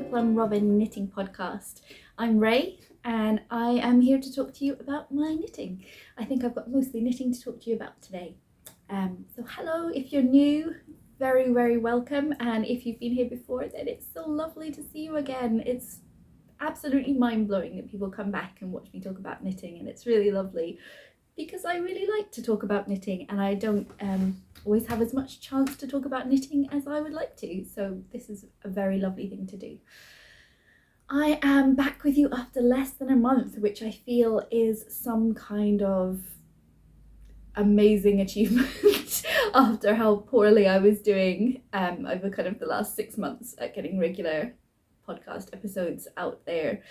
Plum Robin Knitting Podcast. I'm Ray and I am here to talk to you about my knitting. I think I've got mostly knitting to talk to you about today. So hello, if you're new, very, very welcome. And if you've been here before, then it's so lovely to see you again. It's absolutely mind-blowing that people come back and watch me talk about knitting, and it's really lovely because I really like to talk about knitting and I don't always have as much chance to talk about knitting as I would like to, so this is a very lovely thing to do. I am back with you after less than a month, which I feel is some kind of amazing achievement after how poorly I was doing over kind of the last 6 months at getting regular podcast episodes out there.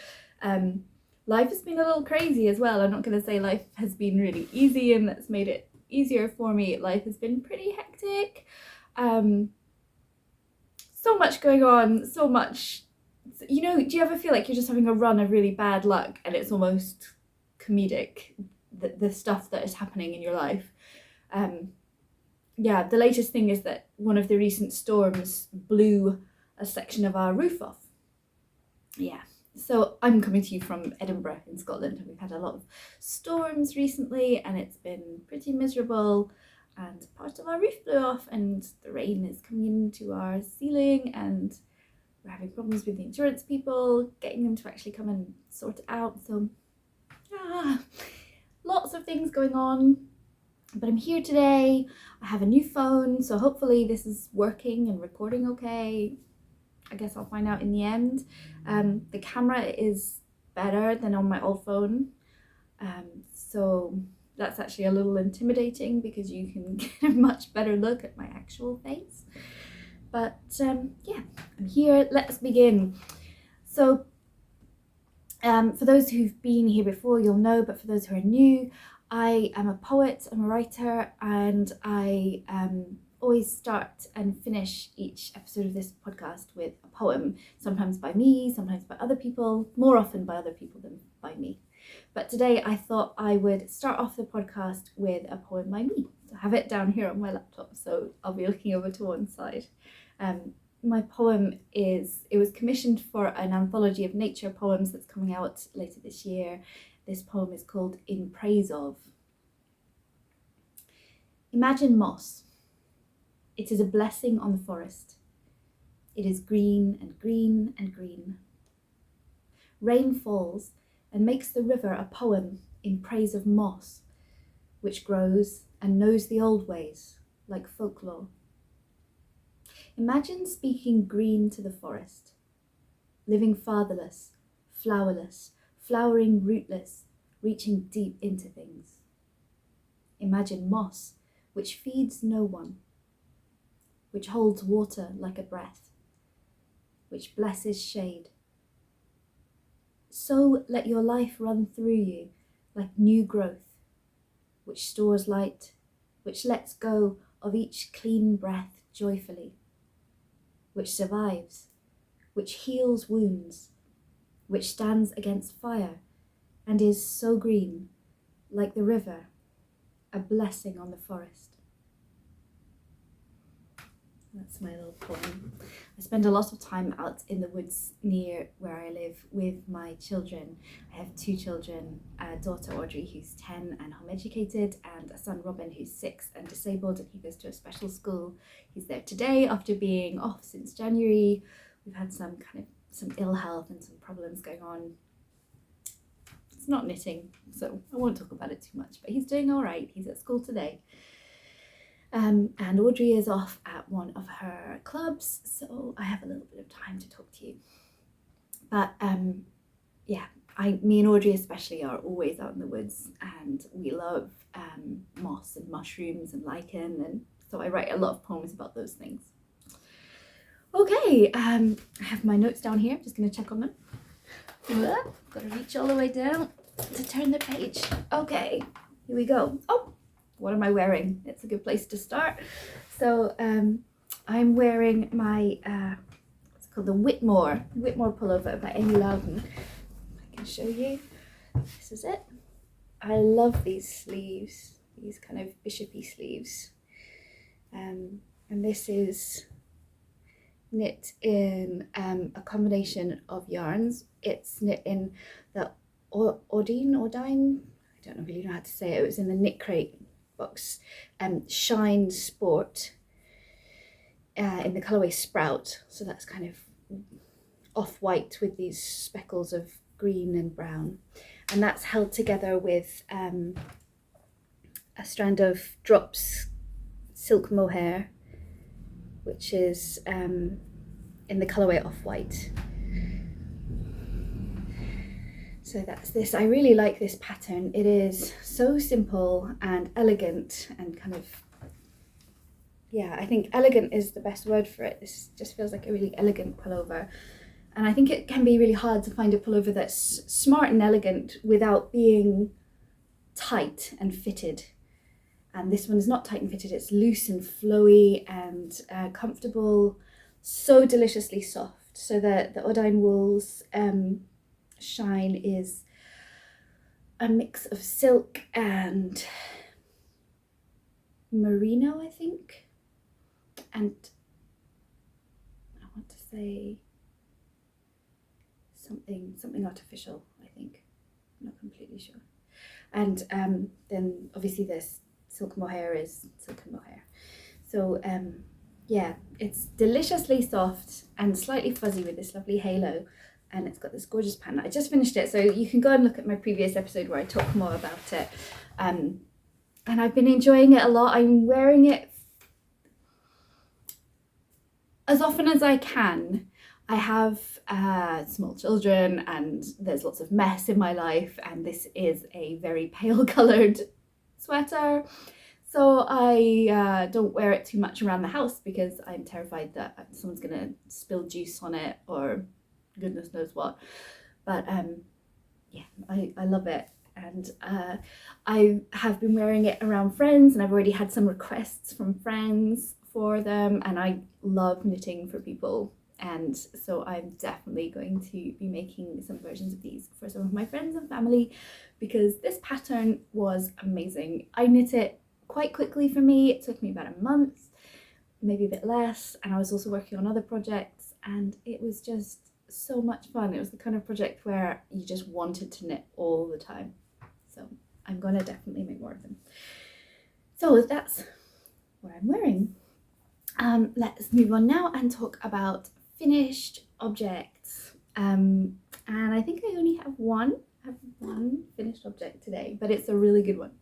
Life has been a little crazy as well. I'm not going to say life has been really easy and that's made it easier for me. Life has been pretty hectic. So much going on, so much, you know, do you ever feel like you're just having a run of really bad luck and it's almost comedic, the stuff that is happening in your life? Yeah, the latest thing is that one of the recent storms blew a section of our roof off. Yeah. So I'm coming to you from Edinburgh in Scotland, and we've had a lot of storms recently and it's been pretty miserable, and part of our roof blew off and the rain is coming into our ceiling and we're having problems with the insurance people, getting them to actually come and sort it out. So lots of things going on, but I'm here today. I have a new phone, so hopefully this is working and recording okay. I guess I'll find out in the end. The camera is better than on my old phone, so that's actually a little intimidating because you can get a much better look at my actual face. But yeah, I'm here. Let's begin. So for those who've been here before, you'll know, but for those who are new, I am a poet, I'm a writer, and I always start and finish each episode of this podcast with a poem, sometimes by me, sometimes by other people, more often by other people than by me. But today I thought I would start off the podcast with a poem by me. So I have it down here on my laptop, so I'll be looking over to one side. My poem it was commissioned for an anthology of nature poems that's coming out later this year. This poem is called In Praise Of. Imagine moss. It is a blessing on the forest. It is green and green and green. Rain falls and makes the river a poem in praise of moss, which grows and knows the old ways, like folklore. Imagine speaking green to the forest, living fatherless, flowerless, flowering rootless, reaching deep into things. Imagine moss, which feeds no one, which holds water like a breath, which blesses shade. So let your life run through you like new growth, which stores light, which lets go of each clean breath joyfully, which survives, which heals wounds, which stands against fire and is so green, like the river, a blessing on the forest. That's my little poem. I spend a lot of time out in the woods near where I live with my children. I have 2 children, a daughter Audrey who's 10 and home educated, and a son Robin who's 6 and disabled, and he goes to a special school. He's there today after being off since January. We've had some ill health and some problems going on. It's not knitting, so I won't talk about it too much, but he's doing all right. He's at school today. And Audrey is off at one of her clubs, so I have a little bit of time to talk to you. But yeah, me and Audrey especially are always out in the woods, and we love moss and mushrooms and lichen, and so I write a lot of poems about those things. Okay, I have my notes down here. I'm just going to check on them. Got to reach all the way down to turn the page. Okay, here we go. Oh, what am I wearing? It's a good place to start. So I'm wearing my, what's called the Whitmore pullover by Amy Loudon. I can show you. This is it. I love these sleeves, these kind of bishopy sleeves. And this is knit in a combination of yarns. It's knit in the Odine, I don't really know how to say it. It was in the Knit Crate box. Shine Sport in the colourway Sprout. So that's kind of off-white with these speckles of green and brown. And that's held together with a strand of Drops silk mohair, which is in the colourway Off-White. So that's this. I really like this pattern. It is so simple and elegant and kind of, yeah, I think elegant is the best word for it. This just feels like a really elegant pullover. And I think it can be really hard to find a pullover that's smart and elegant without being tight and fitted. And this one is not tight and fitted, it's loose and flowy and comfortable, so deliciously soft. So the Odine Wool's Shine is a mix of silk and merino, I think. And I want to say something artificial, I think. I'm not completely sure. And then obviously this silk mohair is silk mohair. So yeah, it's deliciously soft and slightly fuzzy with this lovely halo, and it's got this gorgeous pattern. I just finished it, so you can go and look at my previous episode where I talk more about it. And I've been enjoying it a lot. I'm wearing it as often as I can. I have small children and there's lots of mess in my life, and this is a very pale coloured sweater, so I don't wear it too much around the house because I'm terrified that someone's gonna spill juice on it or goodness knows what. But yeah, I love it, and I have been wearing it around friends, and I've already had some requests from friends for them, and I love knitting for people. And so I'm definitely going to be making some versions of these for some of my friends and family, because this pattern was amazing. I knit it quite quickly for me. It took me about a month, maybe a bit less, and I was also working on other projects, and it was just so much fun. It was the kind of project where you just wanted to knit all the time. So I'm gonna definitely make more of them. So that's what I'm wearing. Let's move on now and talk about finished objects. And I think I only have one finished object today, but it's a really good one.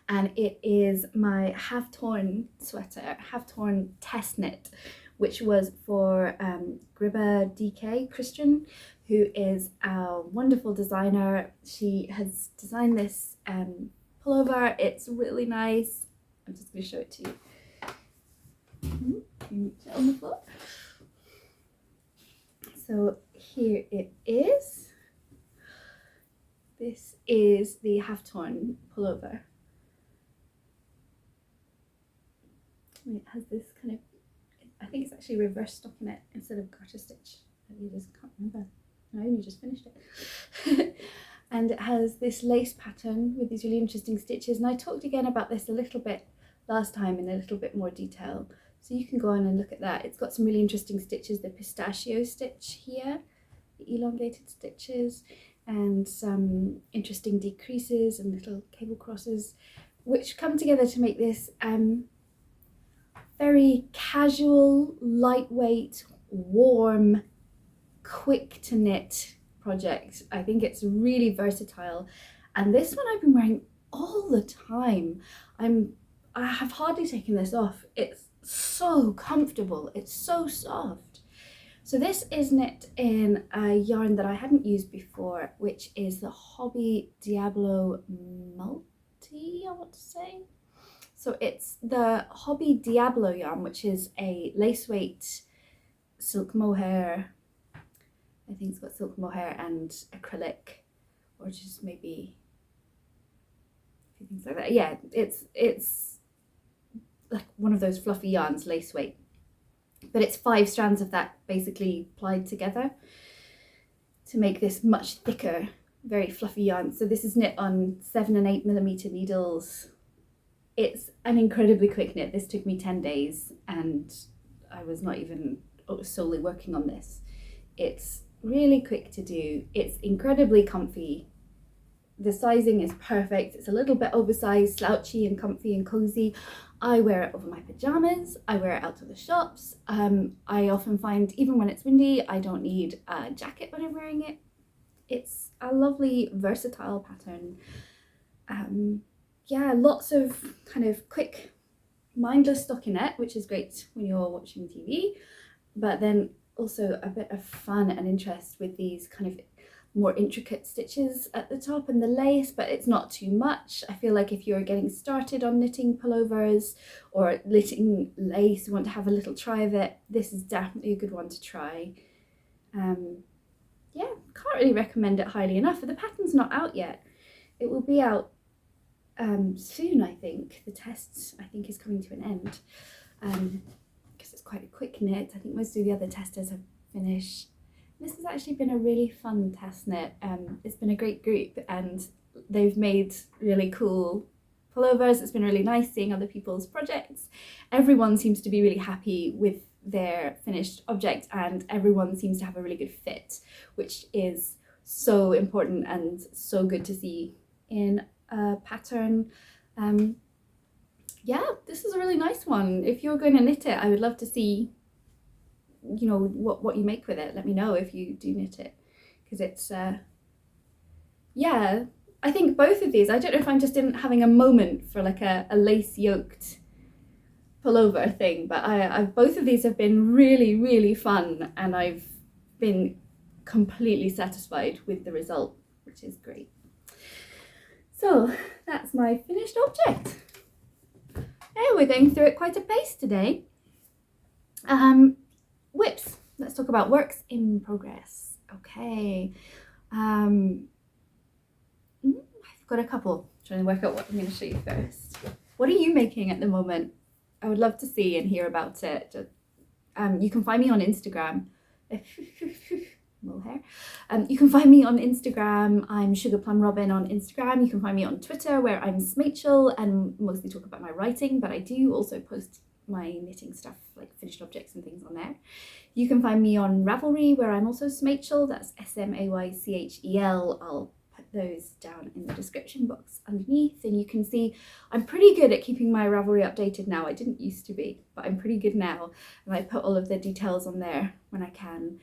And it is my Havtorn sweater, Havtorn test knit, which was for Gribba.dk, Christian, who is a wonderful designer. She has designed this pullover. It's really nice. I'm just going to show it to you. On the floor. So here it is. This is the Havtorn pullover. It has this kind of, I think it's actually reverse stockinette instead of garter stitch. I just can't remember. I only just finished it. And it has this lace pattern with these really interesting stitches. And I talked again about this a little bit last time in a little bit more detail. So you can go on and look at that. It's got some really interesting stitches, the pistachio stitch here, the elongated stitches, and some interesting decreases and little cable crosses, which come together to make this very casual, lightweight, warm, quick to knit project. I think it's really versatile. And this one I've been wearing all the time. I have hardly taken this off. It's so comfortable, it's so soft. So this is knit in a yarn that I hadn't used before, which is the Hobby Diablo Multi, I want to say. So it's the Hobby Diablo yarn, which is a lace weight silk mohair. I think it's got silk mohair and acrylic, or just maybe a few things like that. Yeah, it's like one of those fluffy yarns, lace weight, but it's 5 strands of that basically plied together to make this much thicker, very fluffy yarn. So this is knit on 7 and 8mm needles. It's an incredibly quick knit. This took me 10 days and I was not even solely working on this. It's really quick to do, it's incredibly comfy, the sizing is perfect, it's a little bit oversized, slouchy and comfy and cozy. I wear it over my pajamas, I wear it out to the shops. I often find even when it's windy I don't need a jacket when I'm wearing it. It's a lovely versatile pattern. Yeah, lots of kind of quick mindless stockinette, which is great when you're watching TV, but then also a bit of fun and interest with these kind of more intricate stitches at the top and the lace, but it's not too much. I feel like if you're getting started on knitting pullovers or knitting lace, you want to have a little try of it, this is definitely a good one to try. Yeah, can't really recommend it highly enough. The pattern's not out yet. It will be out soon, I think. The test, I think, is coming to an end because it's quite a quick knit. I think most of the other testers have finished. This has actually been a really fun test knit. It's been a great group and they've made really cool pullovers. It's been really nice seeing other people's projects. Everyone seems to be really happy with their finished object and everyone seems to have a really good fit, which is so important and so good to see in a pattern. Yeah, this is a really nice one. If you're going to knit it, I would love to see, you know, what you make with it. Let me know if you do knit it, because it's yeah, I think both of these, I don't know if I'm just having a moment for like a lace yoked pullover thing, but I both of these have been really fun and I've been completely satisfied with the result, which is great. So that's my finished object. Now we're going through at quite a pace today. Whips. Let's talk about works in progress. Okay. I've got a couple. I'm trying to work out what I'm going to show you first. What are you making at the moment? I would love to see and hear about it. You can find me on Instagram. Little hair. You can find me on Instagram. I'm Sugar Plum Robin on Instagram. You can find me on Twitter where I'm Smachel and mostly talk about my writing, but I do also post my knitting stuff, like finished objects and things on there. You can find me on Ravelry where I'm also Smachel, that's SMAYCHEL. I'll put those down in the description box underneath, and you can see I'm pretty good at keeping my Ravelry updated now. I didn't used to be, but I'm pretty good now, and I put all of the details on there when I can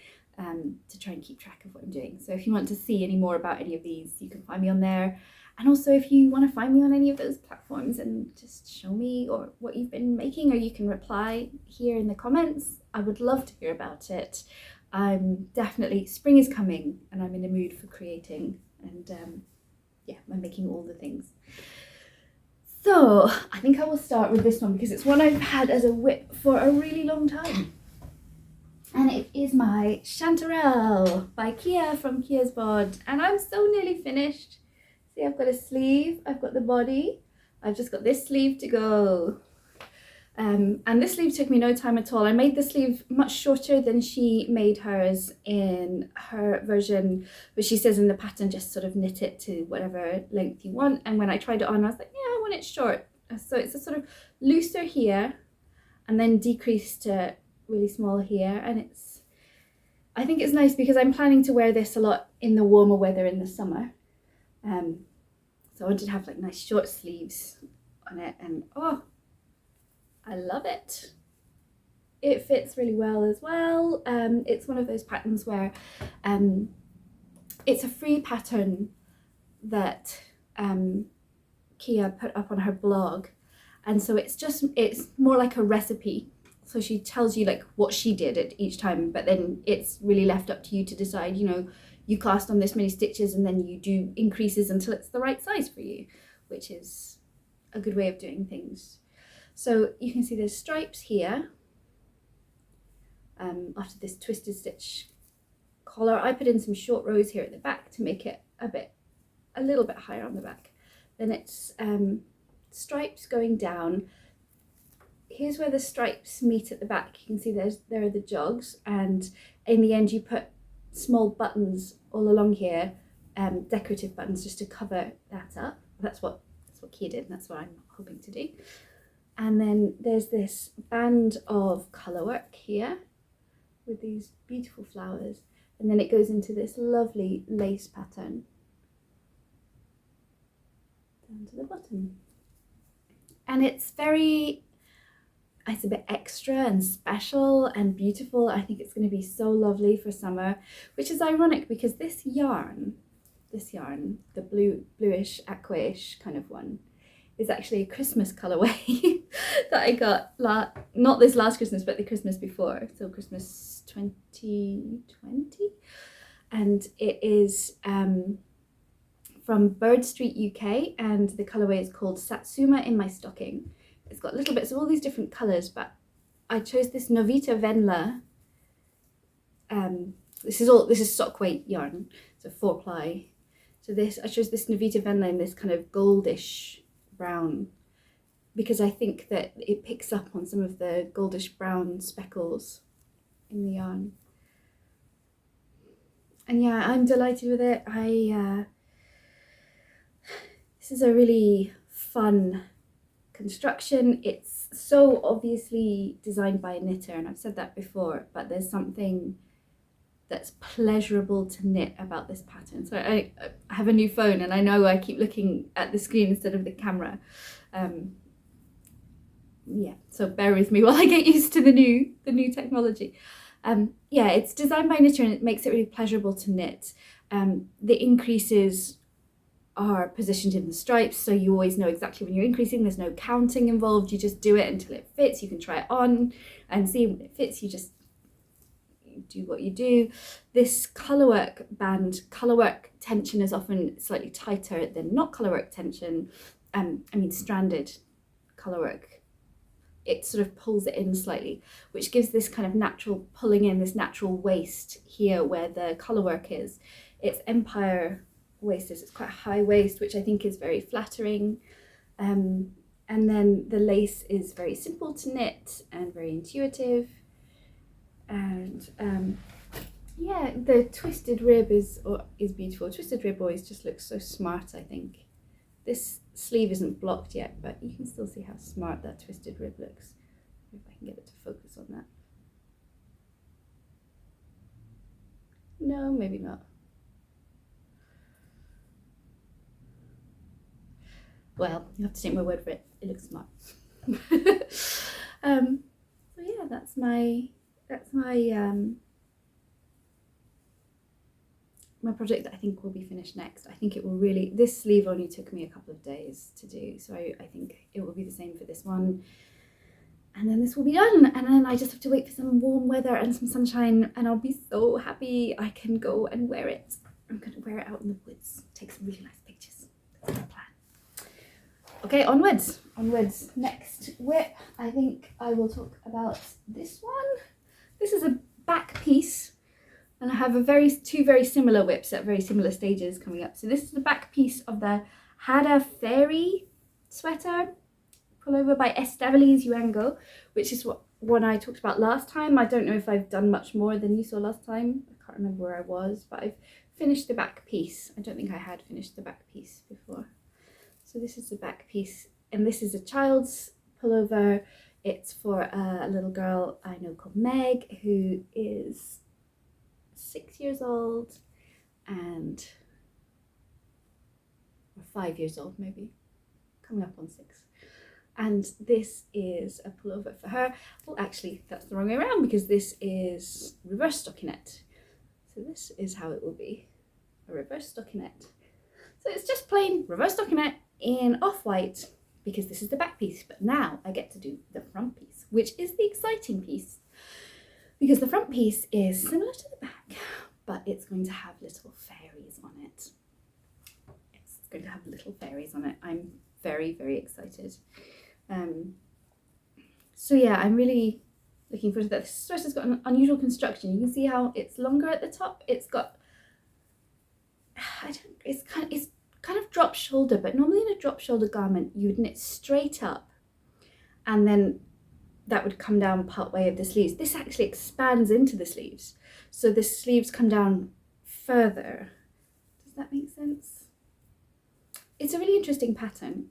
to try and keep track of what I'm doing. So if you want to see any more about any of these, you can find me on there. And also if you want to find me on any of those platforms and just show me or what you've been making, or you can reply here in the comments, I would love to hear about it. I'm definitely, spring is coming and I'm in the mood for creating, and yeah, I'm making all the things. So I think I will start with this one because it's one I've had as a whip for a really long time. And it is my Chanterelle by Kia from Kia's Bod, and I'm so nearly finished. See, I've got a sleeve, I've got the body, I've just got this sleeve to go. And this sleeve took me no time at all. I made the sleeve much shorter than she made hers in her version, but she says in the pattern just sort of knit it to whatever length you want. And when I tried it on, I was like, yeah, I want it short. So it's a sort of looser here and then decreased to really small here, and I think it's nice because I'm planning to wear this a lot in the warmer weather in the summer. So I wanted to have like nice short sleeves on it, and oh, I love it. It fits really well as well. It's one of those patterns where it's a free pattern that Kia put up on her blog, and so it's more like a recipe. So she tells you like what she did at each time, but then it's really left up to you to decide, you know, you cast on this many stitches and then you do increases until it's the right size for you, which is a good way of doing things. So you can see there's stripes here after this twisted stitch collar. I put in some short rows here at the back to make it a little bit higher on the back. Then it's stripes going down. Here's where the stripes meet at the back. You can see there are the jogs, and in the end you put small buttons all along here, decorative buttons just to cover that up. That's what Kia did, and that's what I'm hoping to do. And then there's this band of colour work here, with these beautiful flowers, and then it goes into this lovely lace pattern down to the bottom. And it's a bit extra and special and beautiful. I think it's going to be so lovely for summer, which is ironic because this yarn, the bluish aquaish kind of one, is actually a Christmas colorway that I got not this last Christmas, but the Christmas before, so Christmas 2020, and it is from Bird Street UK, and the colorway is called Satsuma in My Stocking. It's got little bits of all these different colors, but I chose this Novita Venla. This is sock weight yarn, so 4-ply. So I chose this Novita Venla in this kind of goldish brown, because I think that it picks up on some of the goldish brown speckles in the yarn. And yeah, I'm delighted with it. This is a really fun construction. It's so obviously designed by a knitter, and I've said that before, but there's something that's pleasurable to knit about this pattern. So I have a new phone, and I know I keep looking at the screen instead of the camera. Yeah, so bear with me while I get used to the new technology. Yeah, it's designed by a knitter, and it makes it really pleasurable to knit. The increases are positioned in the stripes, so you always know exactly when you're increasing. There's no counting involved. You just do it until it fits. You can try it on and see when it fits. You just do what you do. This colorwork band, colorwork tension is often slightly tighter than not colorwork tension. Stranded colorwork. It sort of pulls it in slightly, which gives this kind of natural pulling in, this natural waist here where the colorwork is. It's Empire waist, it's quite a high waist, which I think is very flattering. And then the lace is very simple to knit and very intuitive. And yeah, the twisted rib is beautiful. Twisted rib always just looks so smart, I think. This sleeve isn't blocked yet, but you can still see how smart that twisted rib looks. If I can get it to focus on that. No, maybe not. Well, you have to take my word for it. It looks smart. So yeah, that's my project that I think will be finished next. I think it will really, this sleeve only took me a couple of days to do, so I think it will be the same for this one. And then this will be done, and then I just have to wait for some warm weather and some sunshine, and I'll be so happy I can go and wear it. I'm going to wear it out in the woods, take some really nice pictures. That's my plan. Okay, onwards. Next whip, I think I will talk about this one. This is a back piece, and I have two very similar whips at very similar stages coming up. So this is the back piece of the Havtorn Sweater pullover by Estabaliz Juango, which is what one I talked about last time. I don't know if I've done much more than you saw last time. I can't remember where I was, but I've finished the back piece. I don't think I had finished the back piece before. So this is the back piece, and this is a child's pullover. It's for a little girl I know called Meg, who is 6 years old and or 5 years old, maybe coming up on 6. And this is a pullover for her. Well, actually, that's the wrong way around, because this is reverse stockinette. So this is how it will be, a reverse stockinette. So it's just plain reverse stockinette in off-white, because this is the back piece. But now I get to do the front piece, which is the exciting piece, because the front piece is similar to the back, but it's going to have little fairies on it. It's going to have little fairies on it. I'm very, very excited. So yeah, I'm really looking forward to that. This sweater's got an unusual construction. You can see how it's longer at the top. It's got, it's kind of drop shoulder, but normally in a drop shoulder garment you would knit straight up and then that would come down part way of the sleeves. This actually expands into the sleeves, so the sleeves come down further. Does that make sense? It's a really interesting pattern,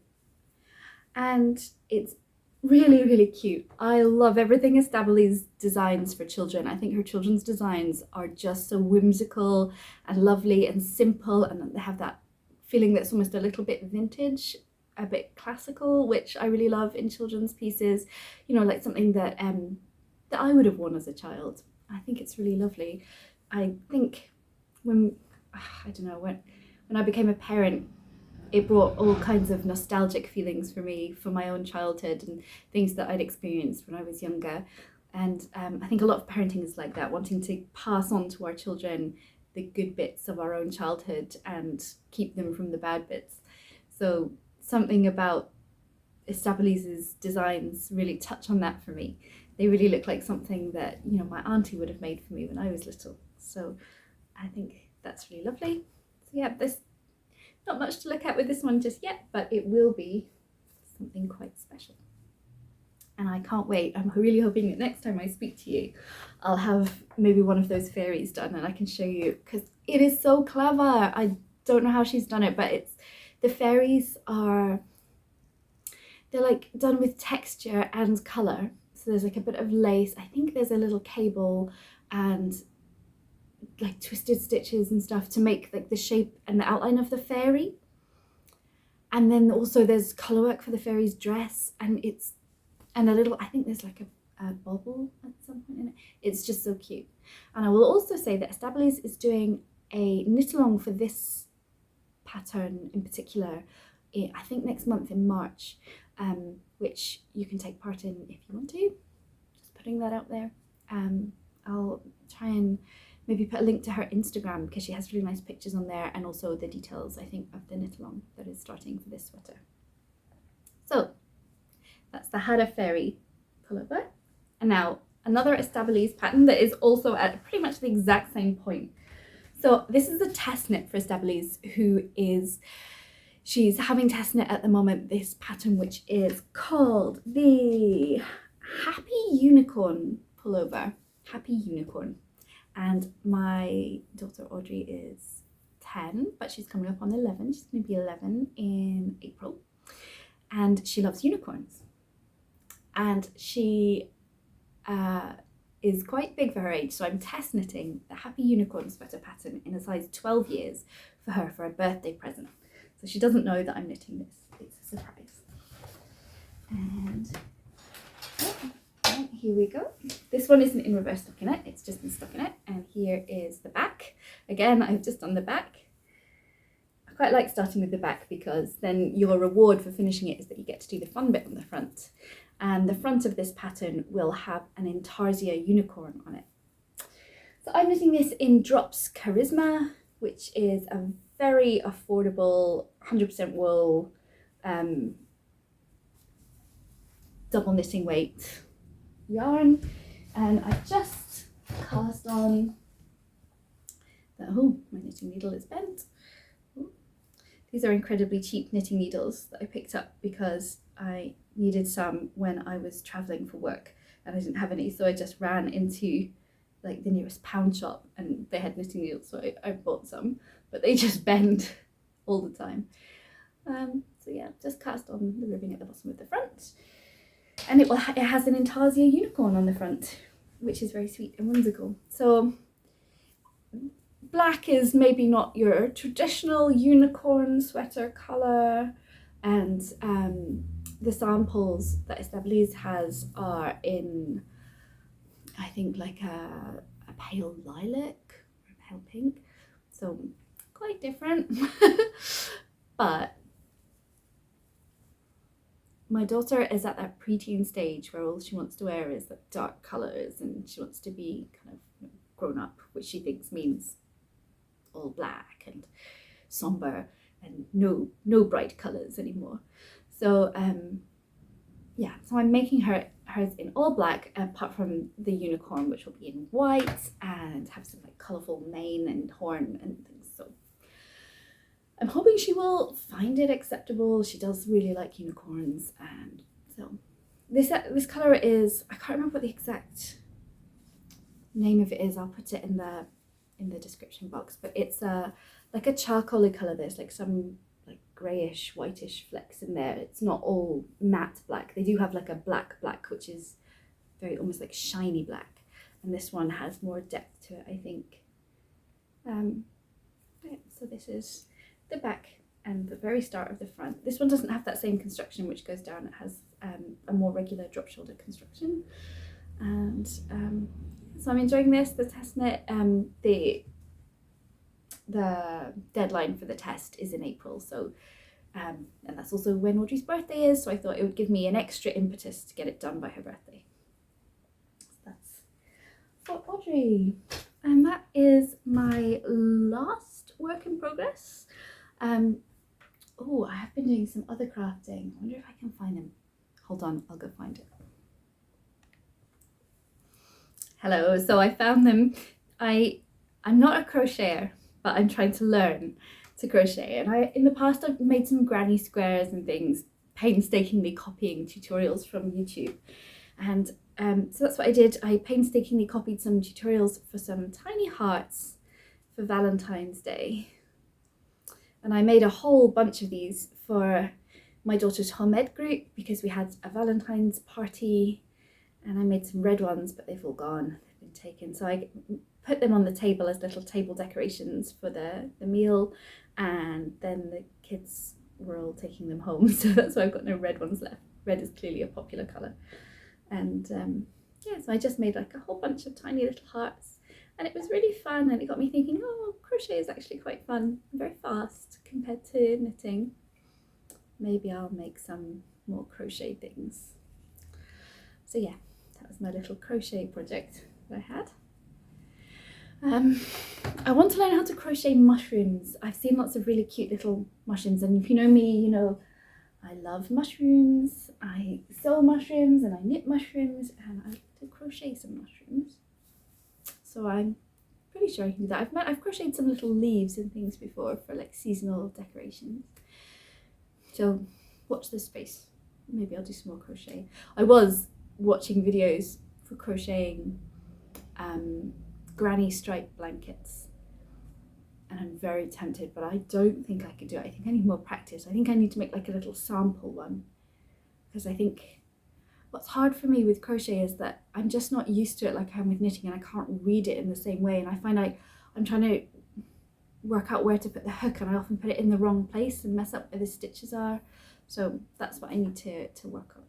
and it's really, really cute. I love everything Estabaliz designs for children. I think her children's designs are just so whimsical and lovely and simple, and they have that feeling that's almost a little bit vintage, a bit classical, which I really love in children's pieces. You know, like something that that I would have worn as a child. I think it's really lovely. I think when I don't know, when I became a parent, it brought all kinds of nostalgic feelings for me, for my own childhood and things that I'd experienced when I was younger. And I think a lot of parenting is like that, wanting to pass on to our children the good bits of our own childhood and keep them from the bad bits. So something about Estabaliz's designs really touch on that for me. They really look like something that, you know, my auntie would have made for me when I was little. So I think that's really lovely. So yeah, there's not much to look at with this one just yet, but it will be something quite special. And I can't wait. I'm really hoping that next time I speak to you, I'll have maybe one of those fairies done and I can show you, because it is so clever. I don't know how she's done it, but the fairies they're like done with texture and colour. So there's like a bit of lace. I think there's a little cable and like twisted stitches and stuff to make like the shape and the outline of the fairy. And then also there's colour work for the fairy's dress, and a little, I think there's like a bobble at some point in it. It's just so cute. And I will also say that Estabaliz is doing a knit along for this pattern in particular, I think next month in March, which you can take part in if you want to. Just putting that out there. I'll try and maybe put a link to her Instagram, because she has really nice pictures on there, and also the details, I think, of the knit along that is starting for this sweater. So that's the Hada Fairy pullover. And now another Estabaliz pattern that is also at pretty much the exact same point. So this is a test knit for Estabaliz, she's having test knit at the moment this pattern, which is called the Happy Unicorn pullover. Happy Unicorn. And my daughter Audrey is 10, but she's coming up on 11. She's going to be 11 in April. And she loves unicorns. And she is quite big for her age, so I'm test knitting the Happy Unicorn sweater pattern in a size 12 years for her for a birthday present. So she doesn't know that I'm knitting this. It's a surprise. And here we go. This one isn't in reverse stockinette, it's just in stockinette. And here is the back. Again, I've just done the back. I quite like starting with the back, because then your reward for finishing it is that you get to do the fun bit on the front. And the front of this pattern will have an Intarsia unicorn on it. So I'm knitting this in Drops Charisma, which is a very affordable 100% wool double knitting weight yarn. And I just cast on my knitting needle is bent. These are incredibly cheap knitting needles that I picked up because I needed some when I was traveling for work and I didn't have any, so I just ran into like the nearest pound shop and they had knitting needles, so I bought some, but they just bend all the time. So yeah, just cast on the ribbing at the bottom of the front, and it has an Intarsia unicorn on the front, which is very sweet and whimsical. So black is maybe not your traditional unicorn sweater colour, and the samples that Estabaliz has are in, I think, like a pale lilac or a pale pink, so quite different. But my daughter is at that preteen stage where all she wants to wear is like dark colours, and she wants to be kind of grown up, which she thinks means all black and somber and no bright colours anymore. So yeah, so I'm making hers in all black, apart from the unicorn, which will be in white and have some like colourful mane and horn and things. So I'm hoping she will find it acceptable. She does really like unicorns, and so this colour is, I can't remember what the exact name of it is. I'll put it in the description box, but it's like a charcoaly colour. There's like some like greyish, whitish flecks in there. It's not all matte black. They do have like a black, which is very almost like shiny black. And this one has more depth to it, I think. Yeah, so this is the back and the very start of the front. This one doesn't have that same construction which goes down. It has a more regular drop shoulder construction. And so I'm enjoying this, the test knit. The deadline for the test is in April, so and that's also when Audrey's birthday is, so I thought it would give me an extra impetus to get it done by her birthday. So that's for Audrey. And that is my last work in progress. Oh, I have been doing some other crafting. I wonder if I can find them. Hold on, I'll go find it. Hello, so I found them. I'm not a crocheter, but I'm trying to learn to crochet. And in the past I've made some granny squares and things, painstakingly copying tutorials from YouTube. And so that's what I did. I painstakingly copied some tutorials for some tiny hearts for Valentine's Day. And I made a whole bunch of these for my daughter's home ed group because we had a Valentine's party, and I made some red ones, but they've all gone, they've been taken. So I put them on the table as little table decorations for the meal, and then the kids were all taking them home. So that's why I've got no red ones left. Red is clearly a popular colour. And yeah, so I just made like a whole bunch of tiny little hearts, and it was really fun, and it got me thinking, oh, crochet is actually quite fun, very fast compared to knitting. Maybe I'll make some more crochet things. So yeah, that was my little crochet project that I had. I want to learn how to crochet mushrooms. I've seen lots of really cute little mushrooms, and if you know me, you know I love mushrooms. I sew mushrooms and I knit mushrooms, and I like to crochet some mushrooms. So I'm pretty sure I can do that. I've crocheted some little leaves and things before for like seasonal decorations. So watch this space. Maybe I'll do some more crochet. I was watching videos for crocheting granny stripe blankets, and I'm very tempted, but I don't think I could do it. I think I need more practice. I think I need to make like a little sample one, because I think what's hard for me with crochet is that I'm just not used to it like I'm with knitting, and I can't read it in the same way, and I find I'm trying to work out where to put the hook, and I often put it in the wrong place and mess up where the stitches are. So that's what I need to work on.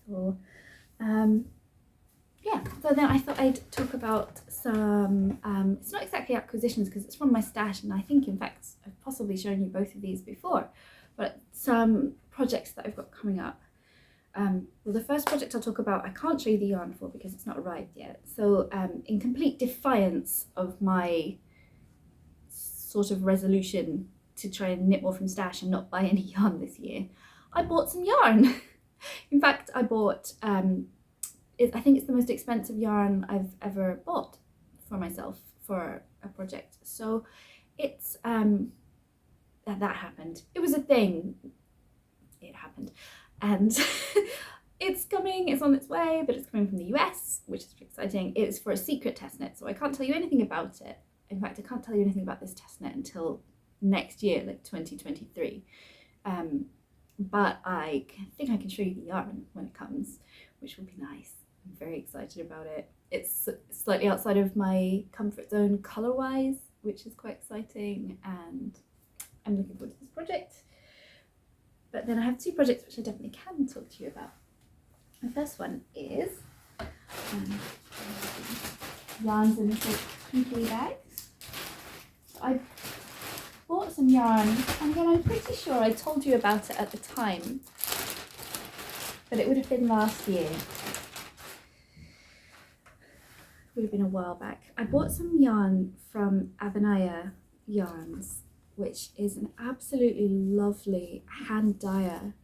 So yeah, so then I thought I'd talk about some, it's not exactly acquisitions because it's from my stash, and I think in fact I've possibly shown you both of these before, but some projects that I've got coming up. Well, the first project I'll talk about, I can't show you the yarn for because it's not arrived yet. So in complete defiance of my sort of resolution to try and knit more from stash and not buy any yarn this year, I bought some yarn. In fact, I bought, I think it's the most expensive yarn I've ever bought for myself for a project. So it's, that happened. It was a thing. It happened. And it's coming, it's on its way, but it's coming from the US, which is exciting. It's for a secret testnet, so I can't tell you anything about it. In fact, I can't tell you anything about this testnet until next year, like 2023. But I think I can show you the yarn when it comes, which will be nice. I'm very excited about it. It's slightly outside of my comfort zone color-wise, which is quite exciting, and I'm looking forward to this project. But then I have two projects which I definitely can talk to you about. The first one is yarns in little crinkly bags. So I bought some yarn, and again I'm pretty sure I told you about it at the time, but it would have been last year. It would have been a while back. I bought some yarn from Avenaya Yarns, which is an absolutely lovely hand dyer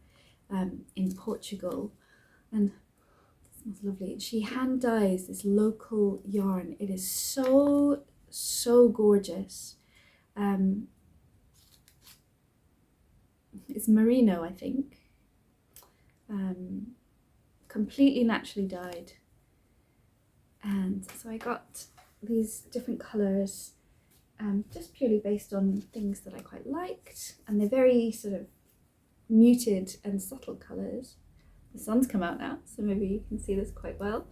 in Portugal, and it smells lovely. She hand dyes this local yarn. It is so gorgeous. It's merino, I think, completely naturally dyed. And so I got these different colours, just purely based on things that I quite liked, and they're very sort of muted and subtle colours. The sun's come out now, so maybe you can see this quite well.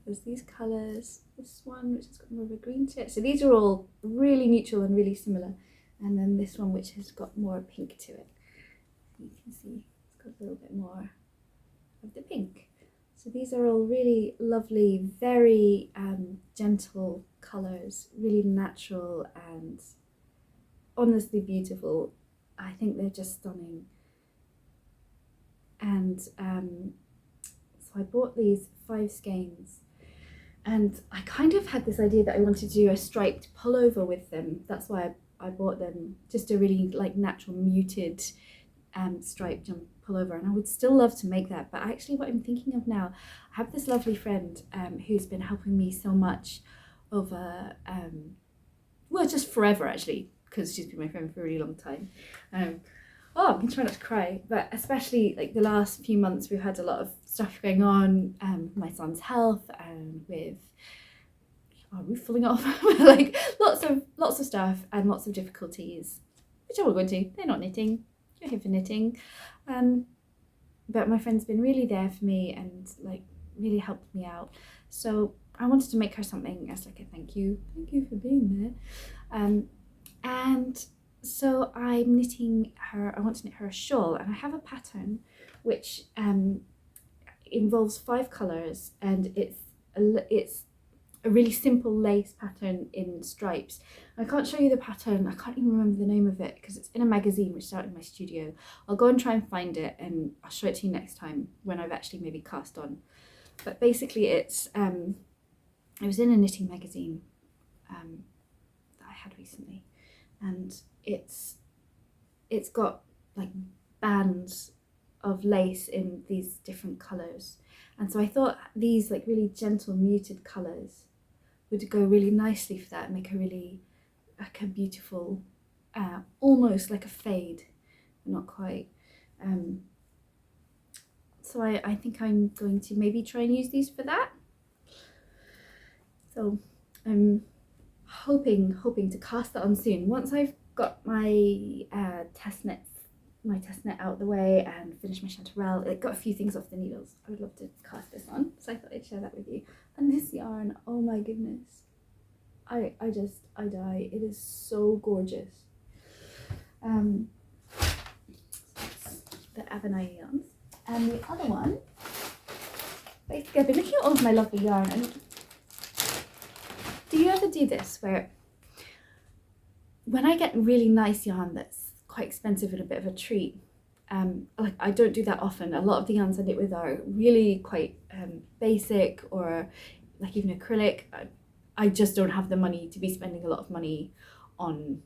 There's these colours, this one which has got more of a green to it. So these are all really neutral and really similar. And then this one which has got more pink to it. You can see it's got a little bit more of the pink. So these are all really lovely, very gentle colours, really natural and honestly beautiful. I think they're just stunning. And so I bought these 5 skeins, and I kind of had this idea that I wanted to do a striped pullover with them. That's why I bought them, just a really like natural muted striped jump pullover, and I would still love to make that. But actually what I'm thinking of now, I have this lovely friend who's been helping me so much over well, just forever actually, because she's been my friend for a really long time. Oh, I'm trying not to cry, but especially like the last few months we've had a lot of stuff going on, my son's health and with our roof falling off, like lots of stuff and lots of difficulties, which I will go into. They're not knitting, you're here for knitting, but my friend's been really there for me and like really helped me out. So I wanted to make her something as like a thank you for being there, and so I'm knitting her, I want to knit her a shawl, and I have a pattern which involves 5 colours, and it's a really simple lace pattern in stripes. I can't show you the pattern, I can't even remember the name of it because it's in a magazine which is out in my studio. I'll go and try and find it and I'll show it to you next time when I've actually maybe cast on. But basically it's, it was in a knitting magazine that I had recently, and it's got like bands of lace in these different colours, and so I thought these like really gentle muted colours would go really nicely for that and make a really like a beautiful almost like a fade, but not quite. So I think I'm going to maybe try and use these for that. So I'm hoping to cast that on soon once I've got my test net out the way and finished my chanterelle. It got a few things off the needles. I would love to cast this on, so I thought I'd share that with you. And this yarn, oh my goodness, I die. It is so gorgeous. The Avonai yarns, and the other one, basically I've been looking at all of my lovely yarn, and do you ever do this where when I get really nice yarn that's quite expensive and a bit of a treat, like I don't do that often. A lot of the yarns I knit with are really quite basic, or like even acrylic. I just don't have the money to be spending a lot of money on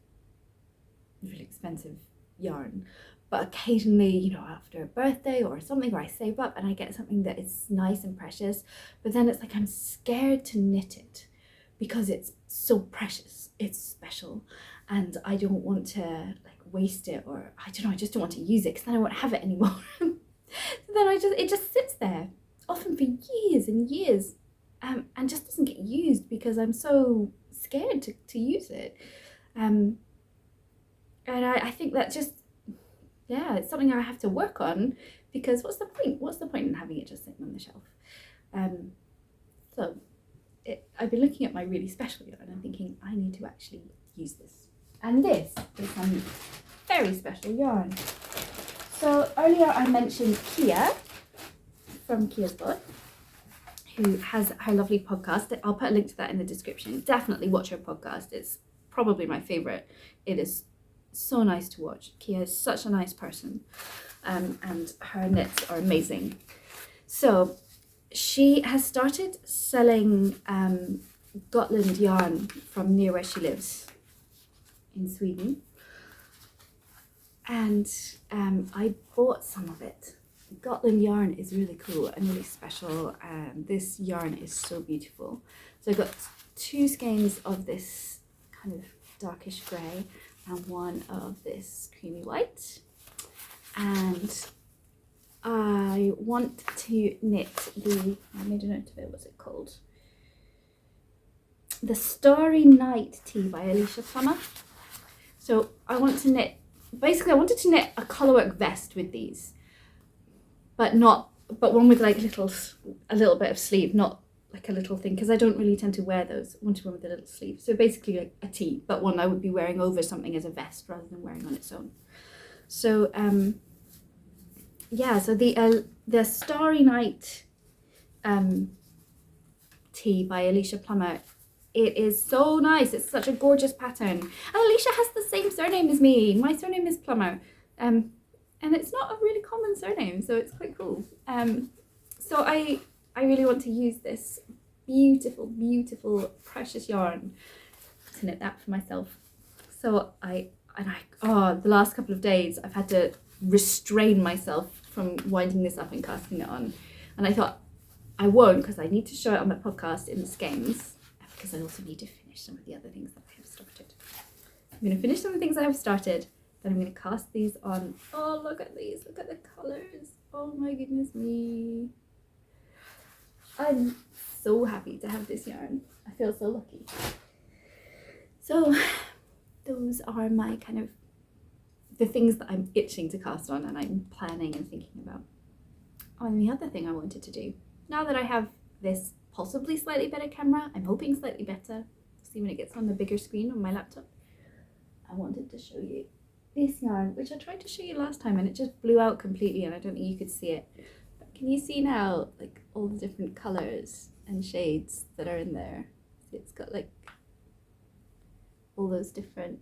really expensive yarn. But occasionally, you know, after a birthday or something where I save up and I get something that is nice and precious, but then it's like I'm scared to knit it because it's so precious, it's special, and I don't want to like waste it, or I don't know, I just don't want to use it because then I won't have it anymore. So then it just sits there, often for years and years, and just doesn't get used because I'm so scared to use it. And I think that just, yeah, it's something I have to work on, because what's the point? What's the point in having it just sitting on the shelf? So I've been looking at my really special yarn and thinking I need to actually use this. And this is some very special yarn. So earlier I mentioned Kia from Kia's Bod, who has her lovely podcast. I'll put a link to that in the description. Definitely watch her podcast. It's probably my favourite. It is so nice to watch. Kia is such a nice person, and her knits are amazing. So she has started selling Gotland yarn from near where she lives in Sweden, and I bought some of it. Gotland yarn is really cool and really special, and this yarn is so beautiful. So I got 2 skeins of this kind of darkish grey and 1 of this creamy white, and I want to knit I made a note of it, what's it called? the Starry Night tee by Alicia Plummer. So I want to knit, basically I wanted to knit a colourwork vest with these, but one with like a little bit of sleeve, not like a little thing, because I don't really tend to wear those. I wanted one with a little sleeve. So basically like a tee, but one I would be wearing over something as a vest rather than wearing on its own. So yeah, so the Starry Night tee by Alicia Plummer, it is so nice. It's such a gorgeous pattern. And Alicia has the same surname as me. My surname is Plummer. And it's not a really common surname, so it's quite cool. So I really want to use this beautiful, beautiful, precious yarn to knit that for myself. So the last couple of days I've had to restrain myself from winding this up and casting it on. And I thought I won't, because I need to show it on the podcast in the skeins, because I also need to finish some of the other things that I have started. I'm going to finish some of the things I have started, then I'm going to cast these on. Oh, look at these, look at the colours. Oh my goodness me. I'm so happy to have this yarn. I feel so lucky. So those are my kind of the things that I'm itching to cast on and I'm planning and thinking about. And the other thing I wanted to do, now that I have this possibly slightly better camera, I'm hoping slightly better, see when it gets on the bigger screen on my laptop, I wanted to show you this yarn, which I tried to show you last time and it just blew out completely and I don't think you could see it. But can you see now like all the different colours and shades that are in there? It's got like all those different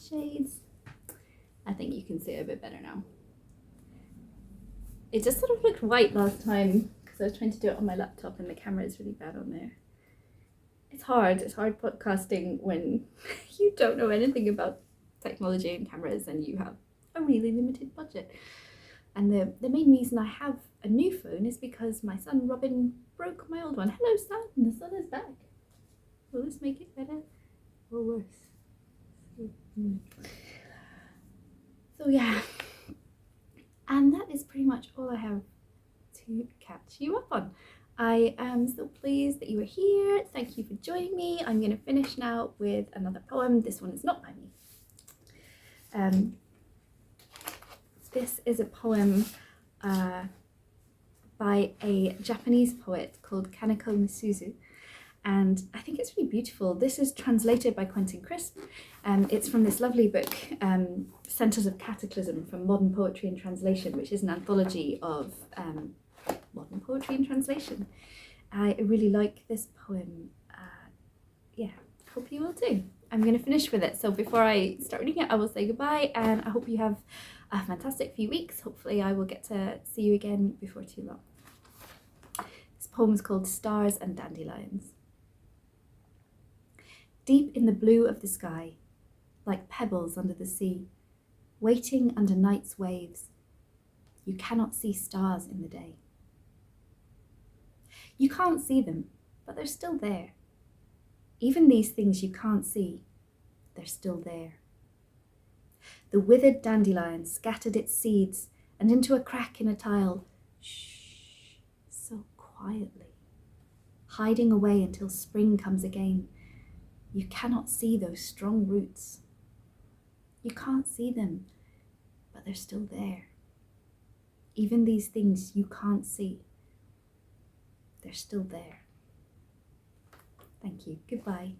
shades. I think you can see it a bit better now. It just sort of looked white last time because I was trying to do it on my laptop and the camera is really bad on there. It's hard podcasting when you don't know anything about technology and cameras and you have a really limited budget. And the main reason I have a new phone is because my son Robin broke my old one. Hello son, the sun is back. Will this make it better or worse? So yeah, and that is pretty much all I have to catch you up on. I am so pleased that you are here. Thank you for joining me. I'm going to finish now with another poem. This one is not by me. This is a poem by a Japanese poet called Kaneko Misuzu. And I think it's really beautiful. This is translated by Quentin Crisp. It's from this lovely book, Centres of Cataclysm from Modern Poetry and Translation, which is an anthology of modern poetry and translation. I really like this poem. Yeah, hope you will too. I'm going to finish with it. So before I start reading it, I will say goodbye and I hope you have a fantastic few weeks. Hopefully I will get to see you again before too long. This poem is called Stars and Dandelions. Deep in the blue of the sky, like pebbles under the sea, waiting under night's waves, you cannot see stars in the day. You can't see them, but they're still there. Even these things you can't see, they're still there. The withered dandelion scattered its seeds, and into a crack in a tile, shh, so quietly, hiding away until spring comes again. You cannot see those strong roots. You can't see them, but they're still there. Even these things you can't see, they're still there. Thank you. Goodbye.